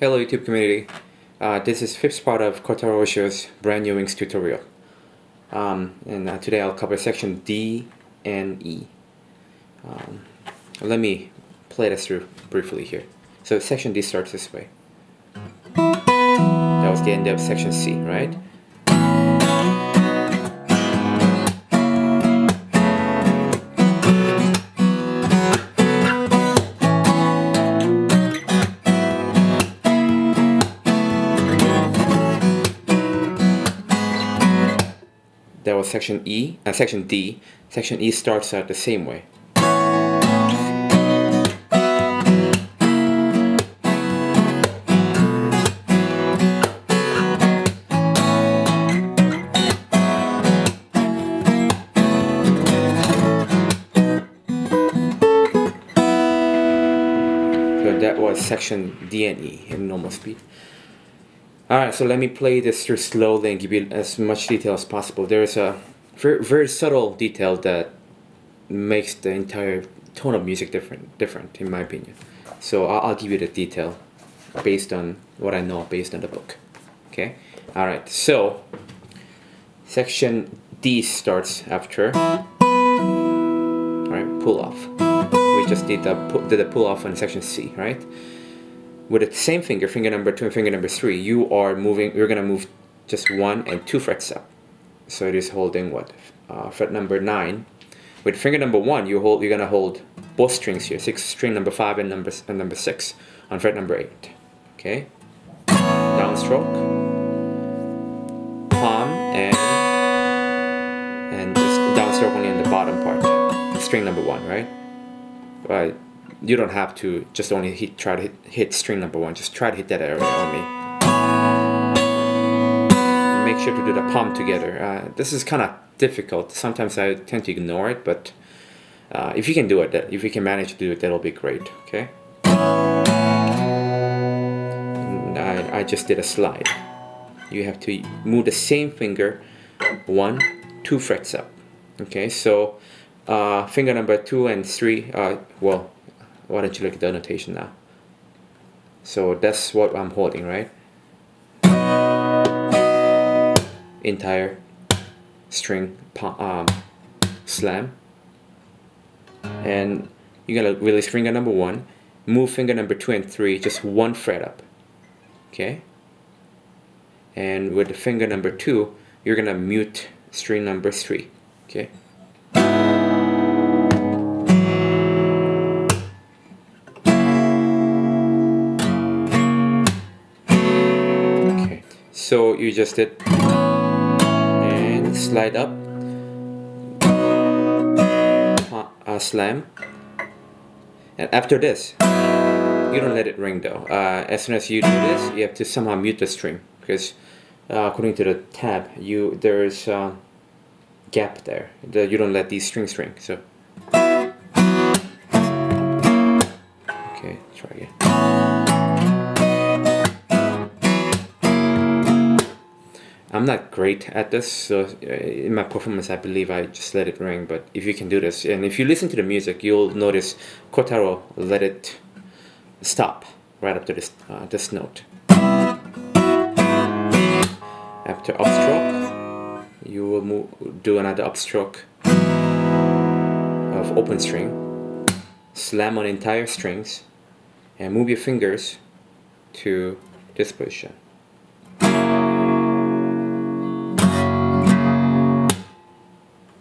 Hello YouTube community. This is fifth part of Kotaro Osho's brand new wings tutorial. Today I'll cover section D and E. Let me play this through briefly here. So section D starts this way. That was the end of section C, right? That was section E, section D. Section E starts out the same way. So that was section D and E in normal speed. Alright, so let me play this through slowly and give you as much detail as possible. There is a very subtle detail that makes the entire tone of music different in my opinion. So I'll give you the detail based on what I know, based on the book. Okay? Alright, so section D starts after pull off. We just did the pull off on section C, right? With the same finger number 2 and finger number 3, you're gonna move just 1 and 2 frets up. So it is holding what? Fret number 9. With finger number 1, you're gonna hold both strings here, string number 5 and number 6 on fret number 8. Okay? Downstroke, palm, and just downstroke only in the bottom part. String number 1, right? But you don't have to just only try to hit string number 1. Just try to hit that area only. Make sure to do the palm together. This is kind of difficult. Sometimes I tend to ignore it, but if you can do it, if you can manage to do it, that'll be great. Okay. I just did a slide. You have to move the same finger 1, 2 frets up. Okay. So finger number 2 and 3. Well. Why don't you look at the notation now? So that's what I'm holding, right? Entire string slam. And you're gonna release finger number 1, move finger number 2 and 3 just 1 fret up. Okay? And with the finger number 2, you're gonna mute string number 3. Okay? So you just did and slide up, slam, and after this, you don't let it ring though. As soon as you do this, you have to somehow mute the string because according to the tab, there is a gap there. You don't let these strings ring. So okay, try again. I'm not great at this, so in my performance I believe I just let it ring, but if you can do this, and if you listen to the music, you'll notice Kotaro let it stop right up to this note. After upstroke, you will do another upstroke of open string, slam on entire strings, and move your fingers to this position.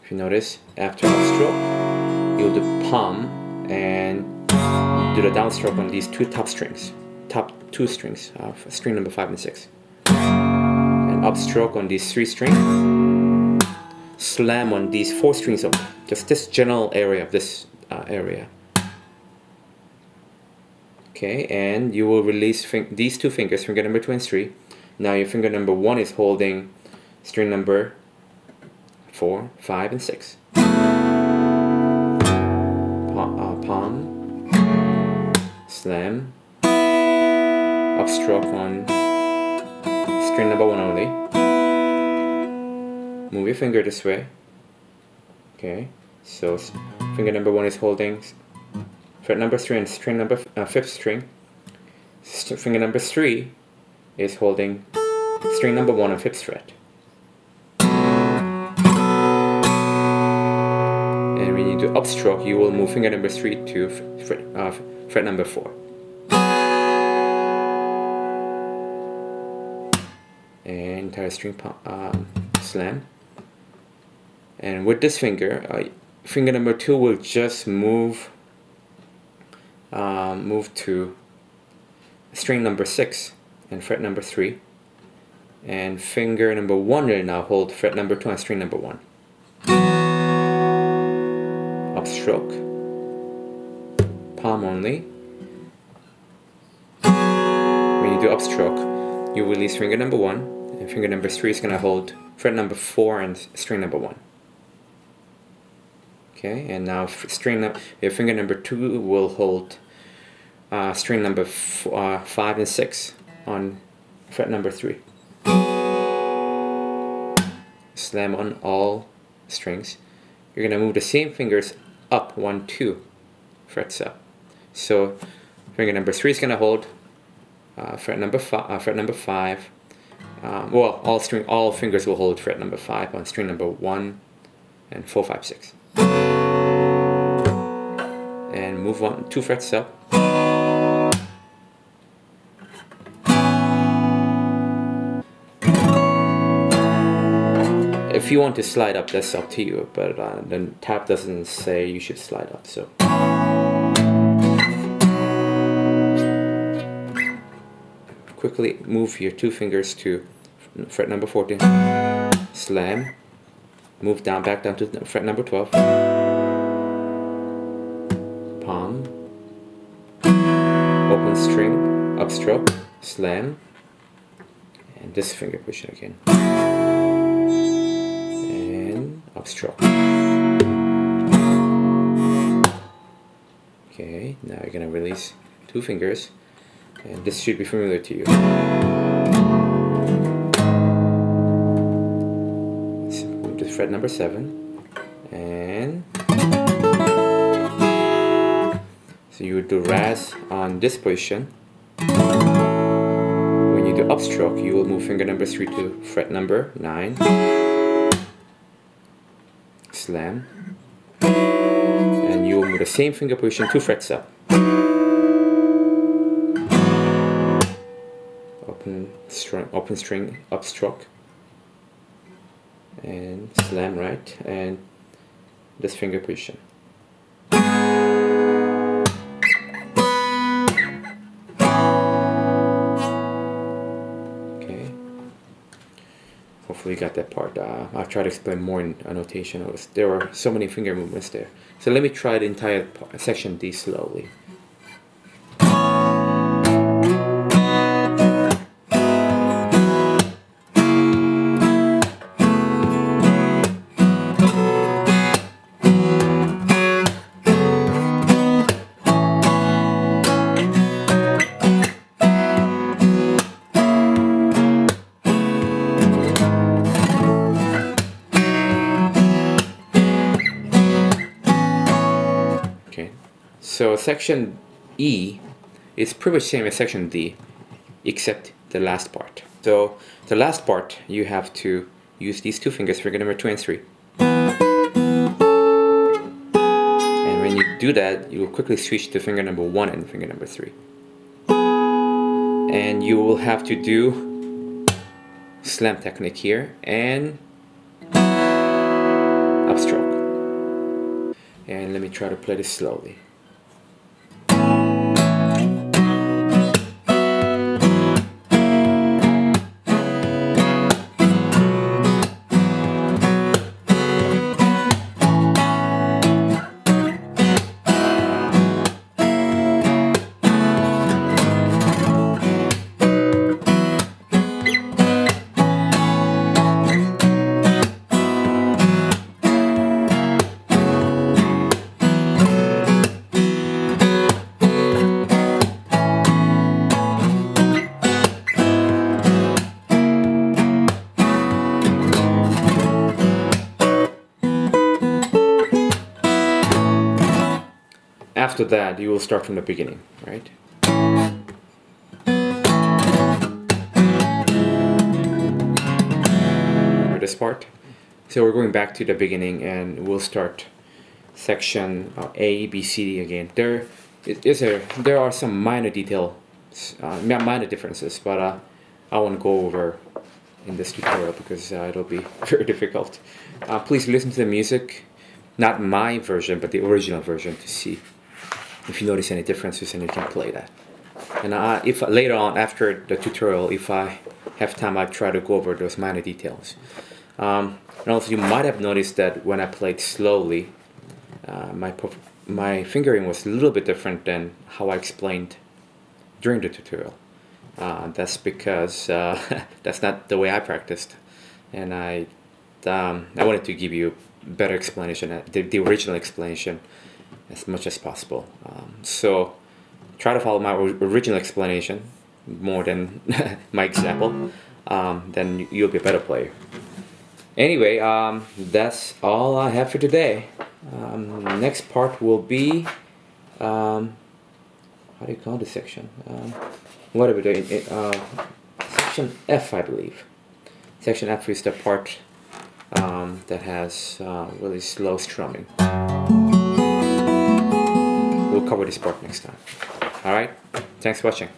If you notice, after upstroke, you'll do palm and do the downstroke on these top two strings of string number 5 and 6. And upstroke on these 3 strings, slam on these 4 strings only, just this general area of this area. Okay, and you will release these 2 fingers, finger number 2 and 3. Now your finger number 1 is holding string number 4, 5, and 6. Palm, slam, upstroke on string number 1 only. Move your finger this way. Okay, so finger number 1 is holding fret number 3 and string number 5th string. Finger number 3 is holding string number 1 on 5th fret. And when you do upstroke, you will move finger number 3 to fret number 4. And entire string slam. And with this finger, finger number 2 will just move to string number 6 and fret number 3, and finger number 1 will now hold fret number 2 on string number 1. Upstroke, palm only. When you do upstroke, you release finger number 1, and finger number 3 is going to hold fret number 4 and string number 1. Okay, and now finger number 2 will hold string number 5 and 6 on fret number 3. Slam on all strings. You're going to move the same fingers up 1, 2 frets up. So finger number 3 is going to hold fret number 5. Well, all fingers will hold fret number 5 on string number 1 and 4, 5, 6. And move 2 frets up. If you want to slide up, that's up to you, but the tab doesn't say you should slide up, so. Quickly move your 2 fingers to fret number 14, slam, move back down to fret number 12, palm, open string, upstroke, slam, and this finger pushing again. Upstroke. Okay, now you're going to release 2 fingers, and this should be familiar to you. Let's move to fret number 7, and so you would do ras on this position. When you do upstroke, you will move finger number 3 to fret number 9. Slam, and you will move the same finger position 2 frets up. Open string, upstroke, and slam right, and this finger position. Hopefully you got that part. I'll try to explain more in annotation. There were so many finger movements there. So let me try the entire section D slowly. So section E is pretty much the same as section D, except the last part. So the last part, you have to use these 2 fingers, finger number 2 and 3. And when you do that, you will quickly switch to finger number 1 and finger number 3. And you will have to do slam technique here and upstroke. And let me try to play this slowly. After that, you will start from the beginning, right? this part. So we're going back to the beginning, and we'll start section A, B, C, D again. There are some minor minor differences, but I won't go over in this tutorial because it'll be very difficult. Please listen to the music, not my version, but the original version, to see if you notice any differences, and you can play that. And if later on after the tutorial, if I have time, I'll try to go over those minor details. And also, you might have noticed that when I played slowly, my fingering was a little bit different than how I explained during the tutorial. That's because that's not the way I practiced, and I wanted to give you better explanation, the original explanation, as much as possible. So try to follow my original explanation more than my example. Then you'll be a better player. Anyway, that's all I have for today. Next part will be how do you call this section? What are we doing? Section F, I believe. Section F is the part that has really slow strumming. We'll cover this part next time. Alright, thanks for watching.